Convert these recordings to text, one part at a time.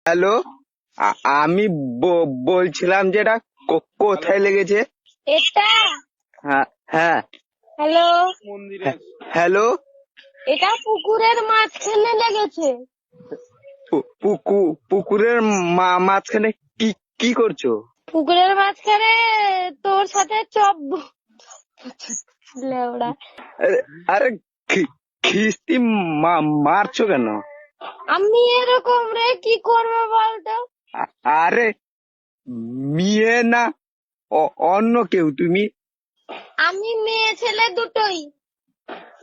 Hello, আমি বলছিলাম যে এটা কোথায় লেগেছে? এটা হ্যাঁ হ্যাঁ। হ্যালো, হ্যালো, এটা পুকুরের মাঝখানে লেগেছে। পুকুরের মাঝখানে কি কি করছো? পুকুরের মাঝখানে তোর সাথে লেওড়া। আরে আরে, খিস্তি মারছো কেন? আমি এরকম রে কি করবো বলতো? আরে মেয়ে না অন্য কেউ? তুমি আমি মেয়ে ছেলে দুটোই।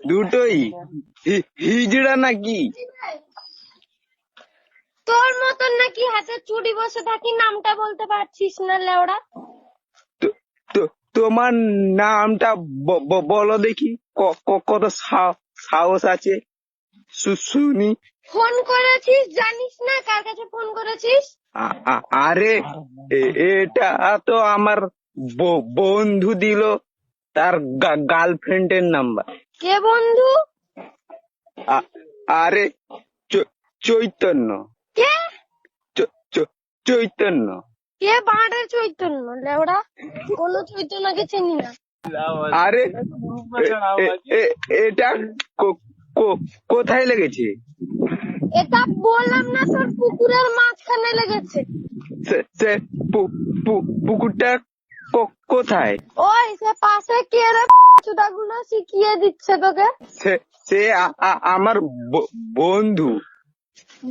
দুটোই হিজড়া নাকি? তোর মতন নাকি হাতে চুড়ি বসে থাকি, নামটা বলতে পারছিস না লেওড়া? তোমার নামটা বলো দেখি, কত সাহস আছে শুনি। ফোন করেছিস জানিস না কার কাছে ফোন করেছিস? আরে এটা তো আমার বন্ধু দিল, তার গার্লফ্রেন্ডের নাম্বার। কে বন্ধু? আরে চৈতন্য। কে? চৈতন্য। কে বাঁড়ের চৈতন্য লেওড়া? কোনো চৈতন্যকে চিনি না। আরে এটা কোথায় লেগেছে? এটা বললাম না তোর পুকুরের মাঝখানে লেগেছে। সে পুকুরটা কোথায়? ওই সে পাশে কে রে চুদাগুলো শিখিয়ে দিচ্ছে তোকে? সে আমার বন্ধু।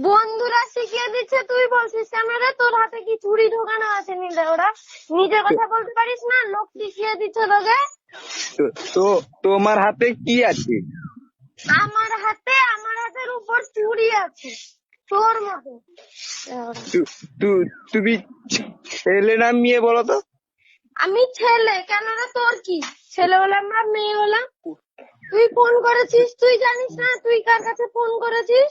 বন্ধুরা শিখিয়ে দিচ্ছে, তুই বলছিস কেন রে? তোর হাতে কি চুড়ি ঢোকানো আছে নিলে? ওরা নিজে কথা বলতে পারিস না? লোক শিখিয়ে দিচ্ছে তোকে। তো তোমার হাতে কি আছে? আমার হাতের উপর চুড়ি আছে তোর মতো। তুমি ছেলে না মেয়ে বলো তো? আমি ছেলে, কেন রে তোর কি? ছেলে হলাম না মেয়ে হলাম? তুই ফোন করেছিস, তুই জানিস না তুই কার কাছে ফোন করেছিস?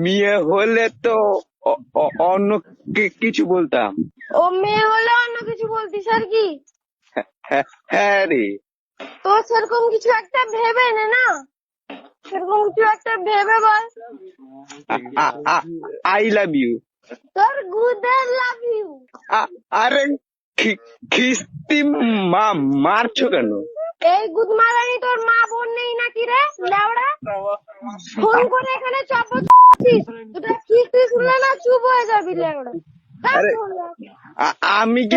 মেয়ে হলে তো অন্য কিছু বলতাম। ও মেয়ে হলে অন্য কিছু বলতিস আর কি? হ্যাঁ রে। তো সেরকম কিছু একটা ভেবে নে না, সেরকম কিছু একটা ভেবে বল। I love you. তোর গুদের লাভ ইউ। আরে খিস্তি মারছো কেন? এই গুদ মারানি তোর মা বোন নেই নাকি রে লেওড়া? ফোন করে এখানে চাপছিস, তোরা কিস্তি শুনলে না চুপ হয়ে যাবি লেওড়া। আরে আমি কি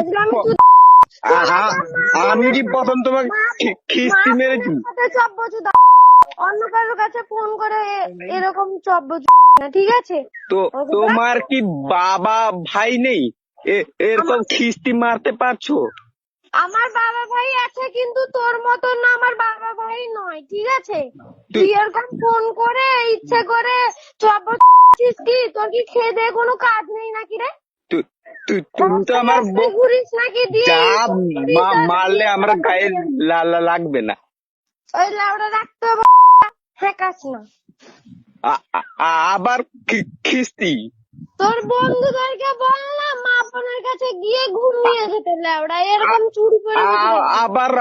আমি কি প্রথম তোমাকে খিস্তি মেরেছি? অন্য কারোর কাছে ফোন করে এরকম না, ঠিক আছে? তো তোমার কি বাবা ভাই নেই? এরকম খিস্তি মারতে পারছো? আমার বাবা ভাই আছে, কিন্তু তোর মতন না, আমার বাবা ভাই নয়, ঠিক আছে? তুই এরকম ফোন করে ইচ্ছে করে চব্বছিস কি? তোর কি খেয়ে দিয়ে কোনো কাজ নেই নাকি রে? তুমি তো আমার ঘুরিস নাকি দিয়ে মারলে আমার গায়ে লাগবে না? ওই লাউডা রাখতে হবে, ফেকাস না। আবার খিস্তি? তোর বন্ধুদেরকে বল না মা বোনের কাছে গিয়ে ঘুমিয়ে যেতে লেওড়া, এরকম চুরি করে আবার